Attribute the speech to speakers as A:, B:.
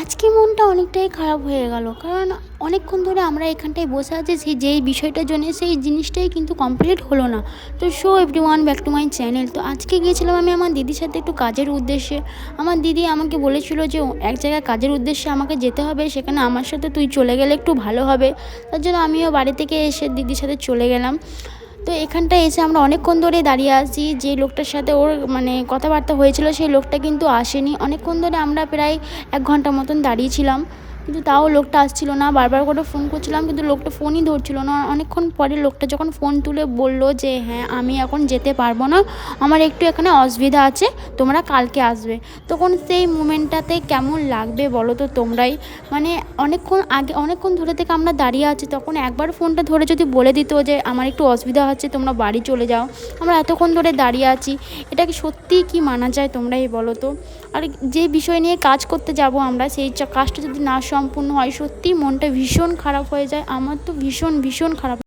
A: আজকে মনটা অনেকটাই খারাপ হয়ে গেল। কারণ অনেকক্ষণ ধরে আমরা এখানটায় বসে আছি, যেই বিষয়টার জন্য সেই জিনিসটাই কিন্তু কমপ্লিট হলো না। তো so everyone back to my channel. তো আজকে গিয়েছিলাম আমি আমার দিদির সাথে একটু কাজের উদ্দেশ্যে। আমার দিদি আমাকে বলেছিল যে এক জায়গায় কাজের উদ্দেশ্যে আমাকে যেতে হবে, সেখানে আমার সাথে তুই চলে গেলে একটু ভালো হবে। তার জন্য আমিও বাড়ি থেকে এসে দিদির সাথে চলে গেলাম। তো এখানটায় এসে আমরা অনেকক্ষণ ধরে দাঁড়িয়ে আছি। যে লোকটার সাথে ওর কথাবার্তা হয়েছিল সেই লোকটা কিন্তু আসেনি। অনেকক্ষণ ধরে আমরা প্রায় 1 ঘন্টা মতন দাঁড়িয়েছিলাম, কিন্তু তাও লোকটা আসছিল না। বারবার করে ফোন করছিলাম কিন্তু লোকটা ফোনই ধরছিল না। অনেকক্ষণ পরে লোকটা যখন ফোন তুলে বলল যে হ্যাঁ, আমি এখন যেতে পারবো না, আমার একটু এখানে অসুবিধা আছে, তোমরা কালকে আসবে। তখন সেই মোমেন্টটাতে কেমন লাগবে বলো তো তোমরাই। অনেকক্ষণ ধরে থেকে আমরা দাঁড়িয়ে আছি, তখন একবার ফোনটা ধরে যদি বলে দিত যে আমার একটু অসুবিধা হচ্ছে, তোমরা বাড়ি চলে যাও। আমরা এতক্ষণ ধরে দাঁড়িয়ে আছি, এটা কি সত্যিই কি মানা যায় তোমরাই বলো তো। আর যে বিষয় নিয়ে কাজ করতে যাব আমরা, সেই কাজটা যদি না সম্পূর্ণ হয়, সত্যিই মনটা ভীষণ খারাপ হয়ে যায়। আমার তো ভীষণ ভীষণ খারাপ।